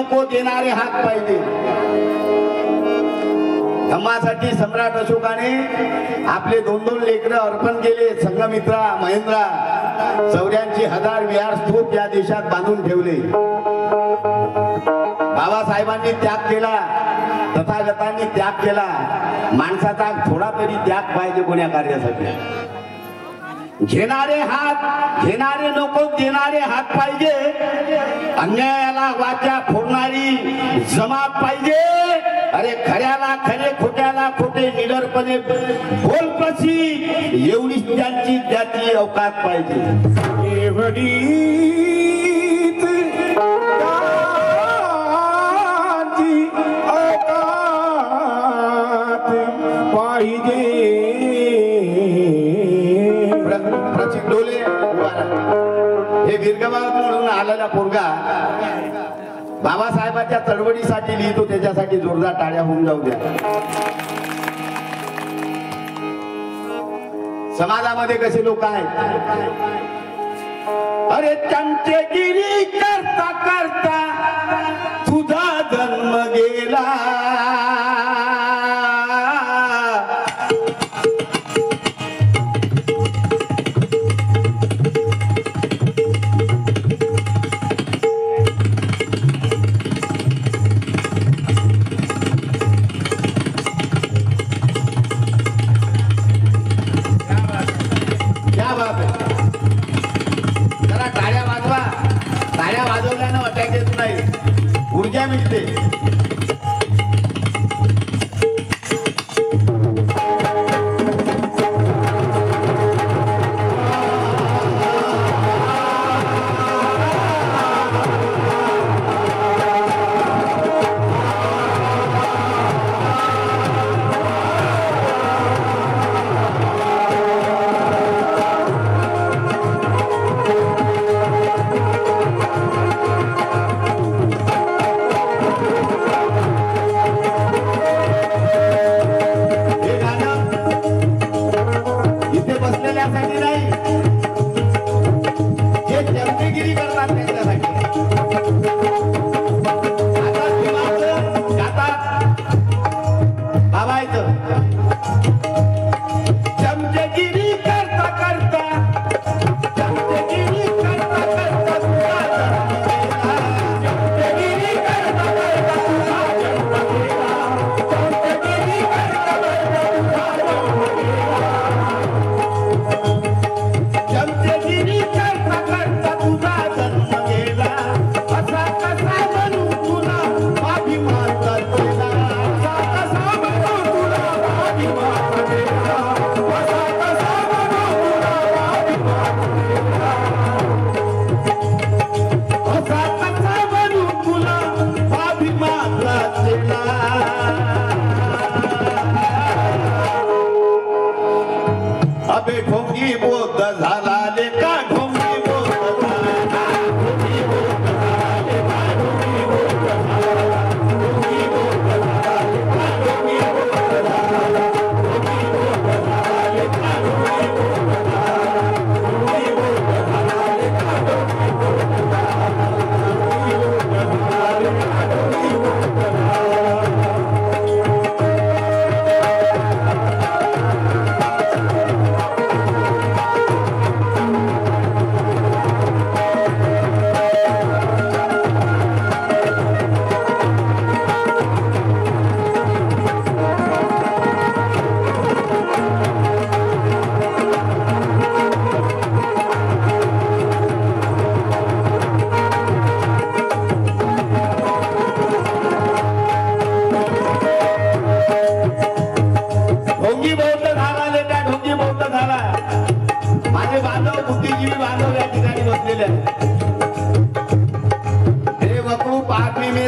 नको देणारे हात पाहिजे. धम्मासाठी सम्राट अशोकाने आपले 2-2 लेकरं अर्पण केले. संघमित्रा महेंद्रा 84,000 विहार स्तूप या देशात बांधून ठेवले. बाबासाहेबांनी त्याग केला, तथागतांनी त्याग केला. माणसाचा थोडा तरी त्याग पाहिजे कोण्या कार्यासाठी. घेणारे हात, घेणारे नको देणारे हात पाहिजे. अन्यायाला वाचा फोडणारी जमात पाहिजे. अरे खऱ्याला खरे, खोट्याला खोटे, निडरपणे बोल कशी, एवढीच त्याची अवकात पाहिजे. एवढीच त्याची अवकात पाहिजे. हे गिरगावातून आलेला पोरगा बाबासाहेबांच्या चळवळीसाठी लिहितो. त्याच्यासाठी जोरदार टाळ्या होऊन जाऊ द्या. समाजामध्ये कसे लोक आहेत, अरे चमचेगिरी करता करता तुझा जन्म गेला. ऊर्जा मिळते.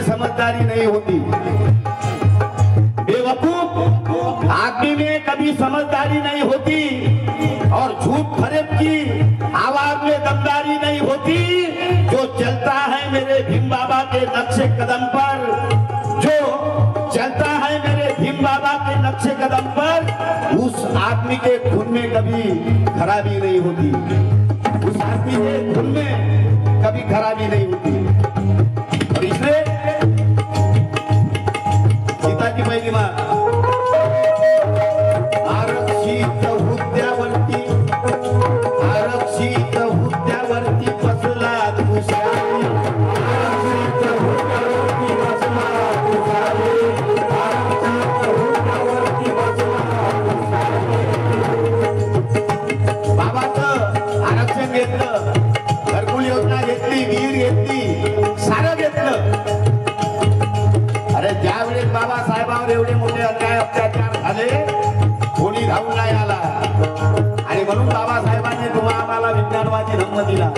समझदारी नहीं होती। बेवकूफ आदमी में कभी समझदारी नहीं होती और झूठ फरेब की आवाज में दमदारी नहीं होती। जो चलता है मेरे भीम बाबा के नक्शे कदम पर, जो चलता है मेरे भीम बाबा के नक्शे कदम पर, उस आदमी के खून में कभी खराबी नहीं होती, उस आदमी के खून में कभी खराबी नहीं होती। और इसलिए खाऊन नाही आला आणि म्हणून बाबासाहेबांनी तुम्हा आम्हाला विज्ञानवादी धम्म दिला.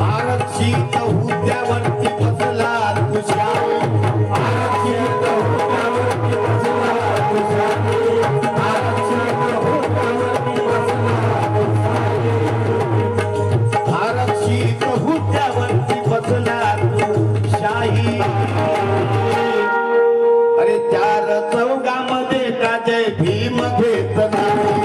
आरक्षित हुद्द्यावरती बसला तुषार, आरक्षित हुद्द्यावरती बसला तुषार, आरक्षित हुद्द्यावरती बसला तुषार, आरक्षित हुद्द्यावरती बसला तुषाही. अरे चार चौघामध्ये का जय भीम घेत नाही,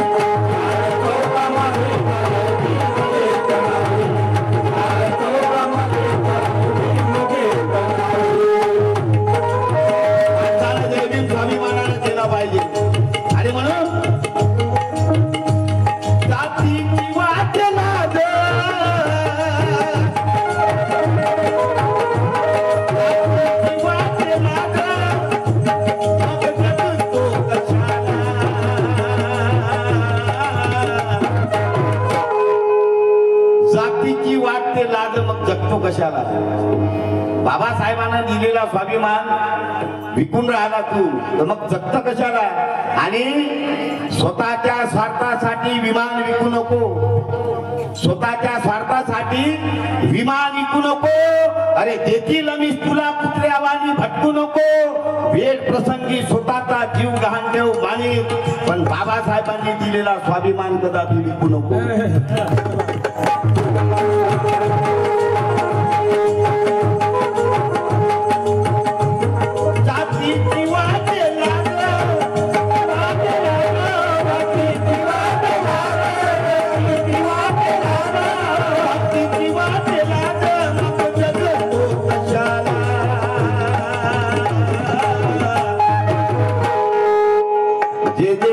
कशाला. बाबासाहेबांना दिलेला स्वाभिमान विकून राहिला तू तर मग जगत कशाला. आणि स्वतःच्या स्वार्थासाठी विमान विकू नको, स्वतःच्या स्वार्थासाठी विमान विकू नको. अरे देखील मी तुला कुत्र्यावानी भटकू नको, वेळ प्रसंगी स्वतःचा जीव गहाण ठेव माणिक, पण बाबासाहेबांनी दिलेला स्वाभिमान कदापि विकू नको.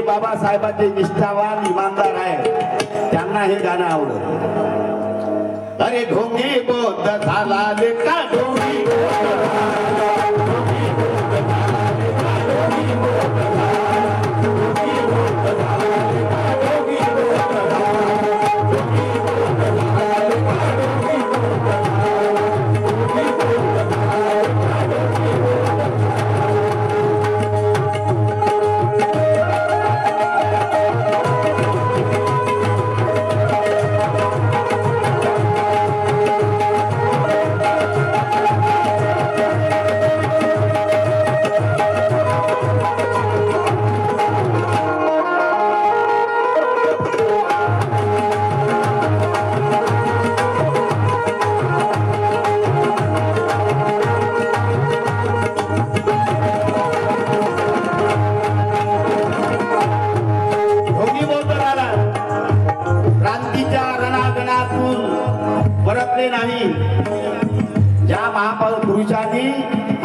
बाबासाहेबांचे निष्ठावान इमानदार आहे त्यांना हे गाणं आवडत. अरे ढोंगी बोध झाला लेका ढोंगी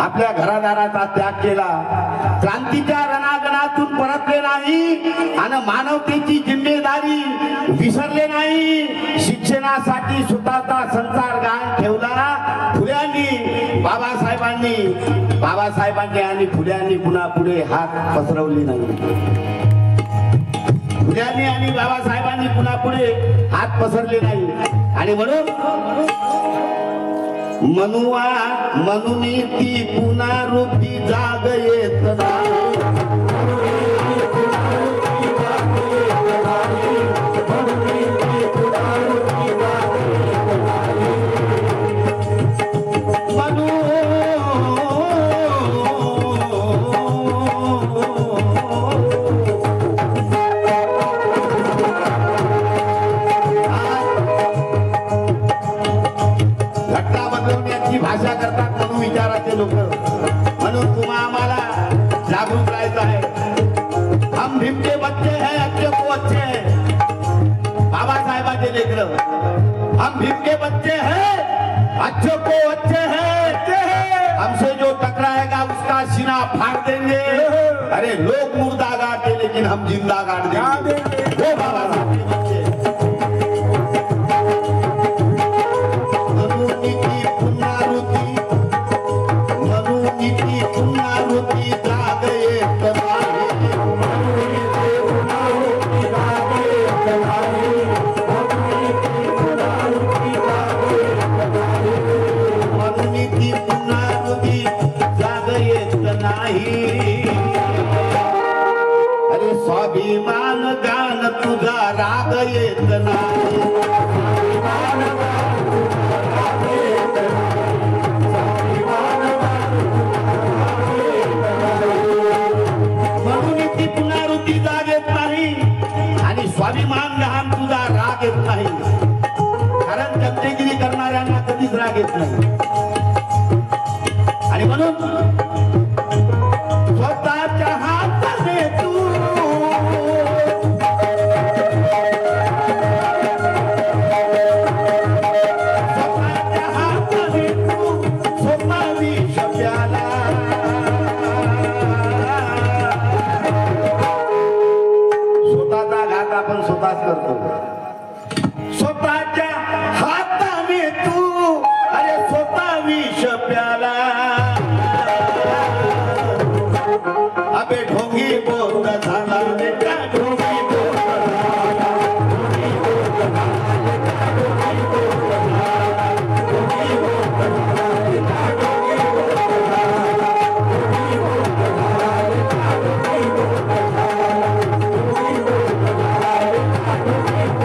आपल्या घरादाराचा त्याग केला, क्रांतीच्या रणांगणातून परतले नाही आणि मानवतेची जिम्मेदारी विसरले नाही. शिक्षणासाठी स्वतःचा संसार गहाण ठेवला बाबासाहेबांनी आणि फुल्यांनी पुन्हा पुढे हात पसरवले नाही. फुल्यांनी आणि बाबासाहेबांनी पुन्हा पुढे हात पसरले नाही. आणि म्हणून मनुवा म्हणून ती पुनरुक्ती जाग येत नाही. भाषा करतात म्हणून विचाराचे लोक, म्हणून तुम्हा आम्हाला जागरूक राहायचं आहे. हम भीम के बच्चे हैं, अच्छे को अच्छे हैं. बाबासाहेबांचे लेकर हम भीम के बच्चे हैं, अच्छे को अच्छे हैं. हमसे जो टकराएगा उसका सीना फाड़ देंगे. अरे लोग मुर्दा गाड़ते लेकिन हम जिंदा गाड़ देंगे. वो बाबा स्वाभिमान गान तुझा राग येत नाही, म्हणून ती पुनरावृत्ती जाग येत नाही आणि स्वाभिमान गान तुझा राग येत नाही. कारण जगदेगिरी करणाऱ्यांना कधीच राग येत नाही. आणि म्हणून स्वतःच्या हाताने तू स्वतःच्या हाताने तू स्वतः विष प्याला. स्वतःचा घात आपण स्वतःच करतो. स्वतःच्या हाताने तू अरे स्वतः विष प्याला. अबे ढोंगी बोध झाला रे का ढोंगी बोध झाला, ढोंगी बोध झाला रे का ढोंगी बोध झाला, ढोंगी बोध झाला रे का ढोंगी बोध झाला, ढोंगी बोध झाला रे का ढोंगी बोध झाला, ढोंगी बोध झाला रे का ढोंगी बोध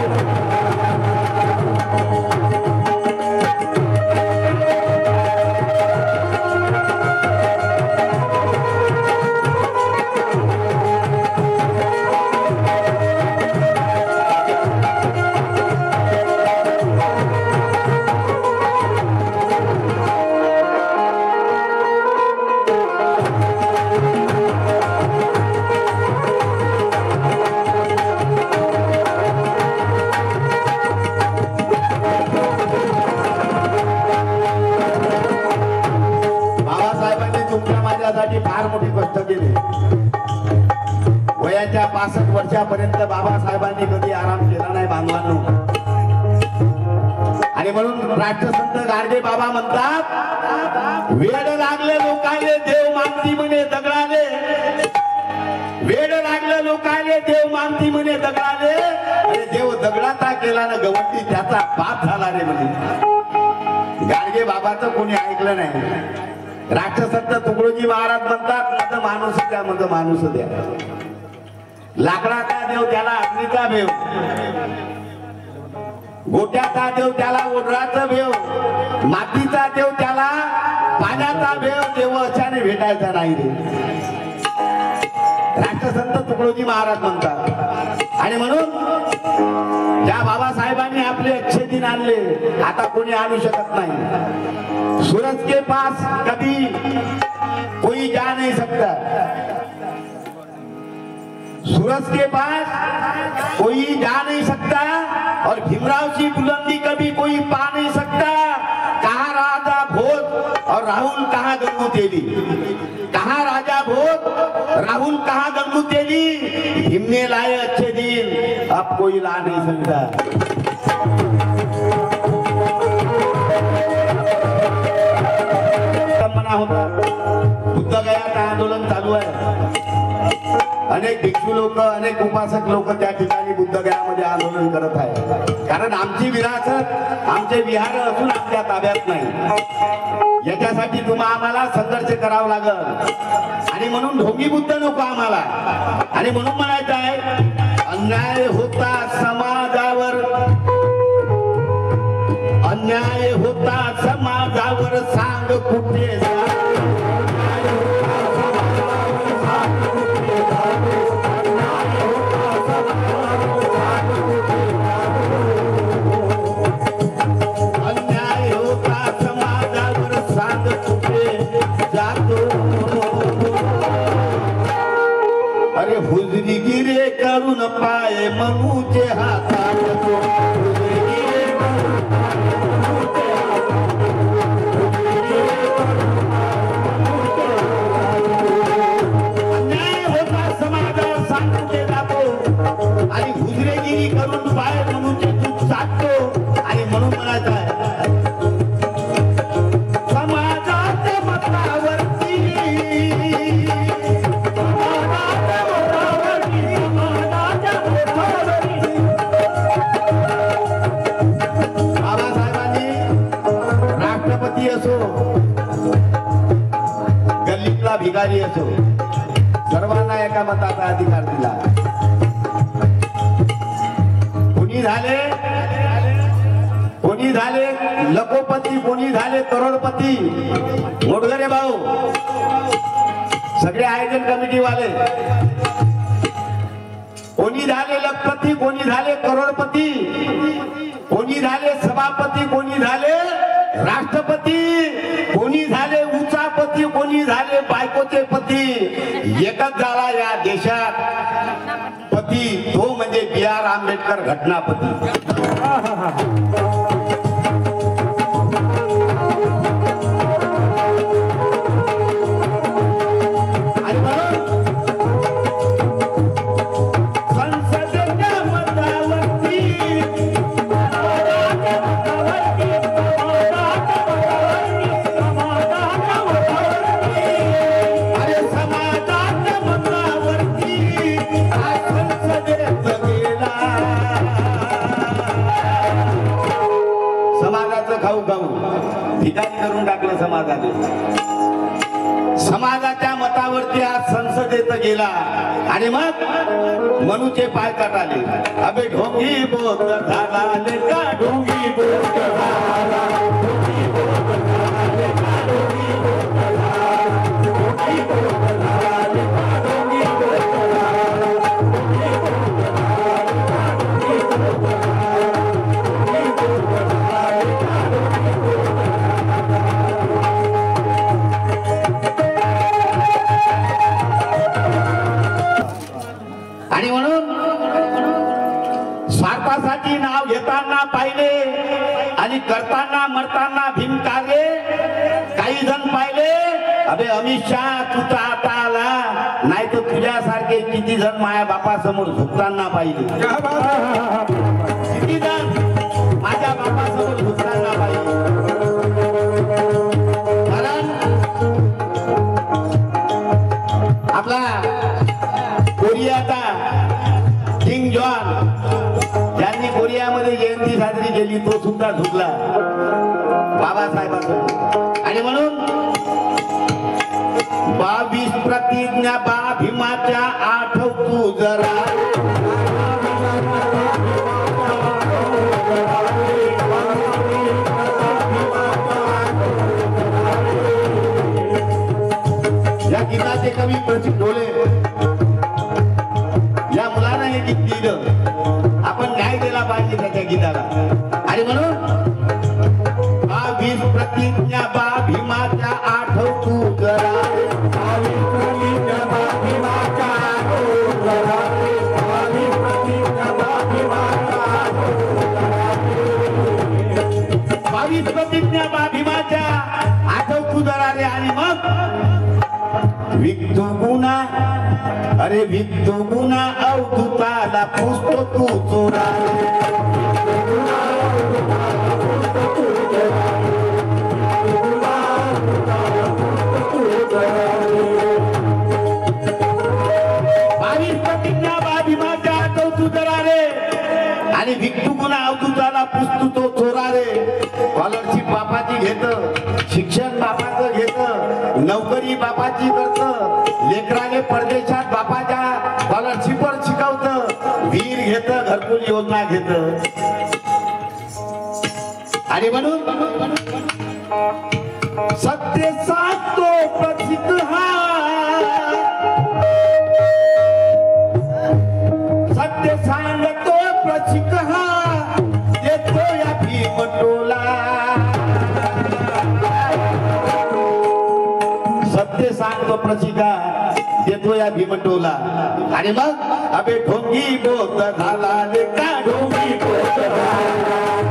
फार मोठी कष्ट केले. वयाच्या 65 वर्षापर्यंत बाबासाहेबांनी कधी आराम केला नाही बांधवांनो. आणि म्हणून राष्ट्रसंत गाडगे बाबा म्हणतात, वेड लागले लोकाले देव मानती म्हणे दगडाले, वेड लागले लोकाले देव मानती म्हणे दगडाले, अरे देव दगडाचा केला ना गवंडी त्याचा बाप झाला रे म्हणे. गाडगे बाबाचं कोणी ऐकलं नाही. राष्ट्रसंत तुकडोजी महाराज म्हणतात, माझं माणूस द्या, माझं माणूस द्या. लाकडाचा देव त्याला अग्नीचा भेव, गोट्याचा देव त्याला ओढराचा भेव, मातीचा देव त्याला पाण्याचा भेव. देव अशाने भेटायचा नाही रे. राष्ट्रसंत तुकडोजी महाराज म्हणतात. आणि म्हणून ज्या बाबासाहेबांनी आपले अच्छे दिन आणले, आता कोणी आणू शकत नाही. सूरज के पास कभी कोई जा नहीं सकता, सूरज के पास कोई जा नहीं सकता, और भीमराव की बुलंदी कभी कोई पा नहीं सकता. कहा राजा भोज और राहुल कहाँ गंगू तेली, कहा राजा भोज राहुल कहाँ गंगू तेली. भीम ने लाए अच्छे दिन, अब कोई ला नहीं सकता. होता बुद्ध गयाचं आंदोलन चालू आहे. अनेक भिक्षू लोक, अनेक उपासक लोक त्या ठिकाणी बुद्ध गयामध्ये आंदोलन करत आहे. कारण आमची विरासत, आमचे विहार असून आमच्या ताब्यात नाही. याच्यासाठी आम्हाला संघर्ष करावा लागल. आणि म्हणून ढोंगी बुद्ध नको आम्हाला. आणि म्हणून म्हणायचं आहे, अन्याय होता समाजावर, अन्याय होता समाजावर, सांग कुठे अन्याय होता समाजावर, सांग कुठे जातो. अरे हुजरी गिरे करून पाय मनूचे हातात, करून पाय म्हणून दूध साधतो. आणि म्हणून म्हणायचं आहे, समाजाच्या मतावरती, बाबासाहेबांनी राष्ट्रपती असो, गल्लीतला भिकारी असो, सर्वांना एका मताचा अधिकार दिला. झाले, कोणी झाले लखोपती, कोणी झाले करोडपती. मोडगरे भाऊ सगळे आयोजन कमिटी वाले, कोणी झाले लखपती, कोणी झाले करोडपती, कोणी झाले सभापती, कोणी झाले राष्ट्रपती, कोणी झाले उचापती, कोणी झाले बायकोचे पती. एकच झाला या देशात पती, तो म्हणजे B.R. आंबेडकर घटनापती. ठिकाणी करून टाकलं समाजाने. समाजाच्या मतावरती आज संसदेत गेला आणि मग मनुचे पाय काटाले. अबे ढोंगी बोध झाला का, ढोंगी बोध झाला, ढोंगी बोध झाला का, ढोंगी बोध झाला, ढोंगी बोध झाला का, ढोंगी बोध झाला, ढोंगी बोध झाला, ढोंगी बोध झाला, ढोंगी बोध झाला का, ढोंगी बोध झाला. आणि म्हणून स्वार्थासाठी नाव घेताना पाहिले आणि करताना मरताना भीमकारे. काही जण पाहिले अबे अमित शहा तुझा आता आला, नाही तर तुझ्यासारखे किती जण माया बापासमोर झुकताना पाहिले. किती जण माझ्या बापासमोर झुकताना पाहिले. कारण आपला कोरियाचा किंग जॉन ज्यांनी कोरियामध्ये जयंती साजरी केली, तो सुद्धा झुकला बाबासाहेबांसमोर. आणि म्हणून 22 प्रतिज्ञा बा भीमाच्या आठव तू जरा. या गीताचे कवी प्रचित ढोले या मुलानं हे गीत लिहिलं. आपण न्याय दिला पाहिजे त्याच्या गीताला. आणि म्हणून 22 प्रतिज्ञा बा भीमाच्या आठव तू जरा. 22 प्रतिज्ञा बा भीमाच्या आठव जरा. 22 प्रतिज्ञा बा भीमाच्या आठव जरा. 22 प्रतिज्ञा बा भीमाच्या आठव तू जरा रे. आणि मग विकतो गुन्हा, अरे विकतो गुन्हा अवधूताला पुसतो तू चोरा. प्रतिज्ञा बा भीमाच्या आठव तू जरा रे. आणि विकतो गुन्हा अवधूताला पुसतो तो चोरा रे. स्कॉलरशिप बापाची घेत, शिक्षण बापाचं घेत, नोकरी बापाची करत, लेकराने परदेशात बापाच्या स्कॉलरशिपवर शिकवत, वीर घेत, घरकुल योजना घेत. आणि म्हणून सत्य सांगतो प्रसिद्ध हा, सत्य सांगतो प्रसिद्ध हा, देतो या भीमटोला. सत्य सांगतो प्रसिद्धा, देतो या भीमटोला. आणि मग अबे ढोंगी बोध झाला रे का, ढोंगी बोध झाला,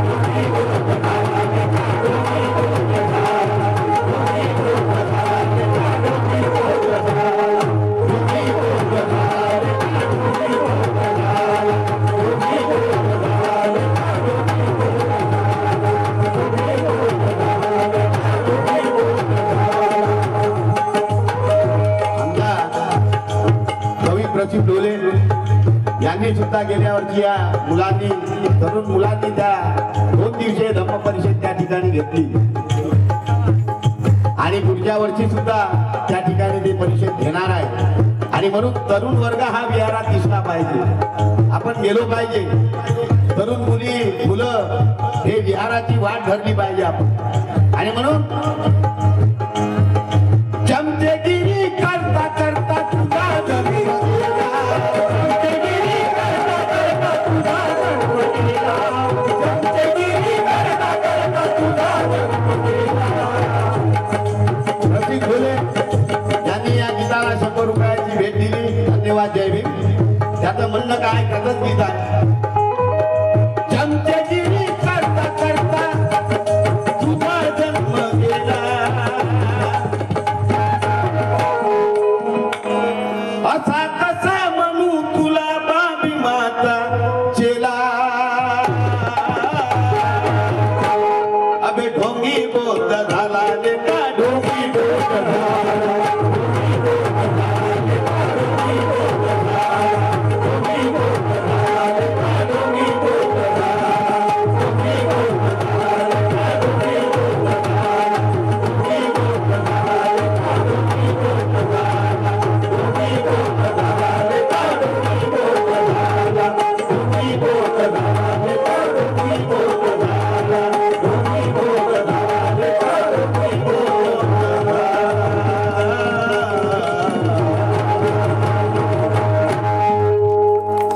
ढोंगी बोध झाला रे का, ढोंगी बोध झाला, ढोंगी बोध झाला रे का, ढोंगी बोध झाला, ढोंगी बोध झाला रे का, ढोंगी बोध झाला, ढोंगी बोध झाला रे का, ढोंगी बोध झाला, ढोंगी बोध झाला रे का, ढोंगी बोध झाला. प्रचित ढोले यांनी सुद्धा गेल्या वर्षी या मुलांनी, तरुण मुलांनी त्या 2 दिवसीय धम्म परिषद त्या ठिकाणी घेतली. आणि पुढच्या वर्षी सुद्धा त्या ठिकाणी ते परिषद घेणार आहे. आणि म्हणून तरुण वर्ग हा विहारात दिसला पाहिजे, आपण गेलो पाहिजे. तरुण मुली मुलं हे विहाराची वाट धरली पाहिजे आपण. आणि म्हणून चमचेगिरी करता करता तुझा जन्म गेला, चमचेगिरी करता करता तुझा जन्म गेला, चमचेगिरी करता करता तुझा जन्म गेला. रसिक भोले यांनी या गीताला 100 रुपयाची भेट दिली. धन्यवाद. जय भीम. त्याचं म्हणणं काय कसंच गीत आहे. चमचेगिरी करता करता तुझा जन्म गेला, असा कसा म्हणू तुला बाबी माता चेला. अबे ढोंगी बोध झाला रे का, ढोंगी बोध झाला,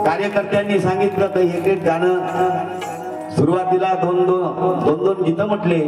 कार्यकर्त्यांनी सांगितलं तर एक एक गाणं सुरुवातीला दोन दोन गीतं म्हटले.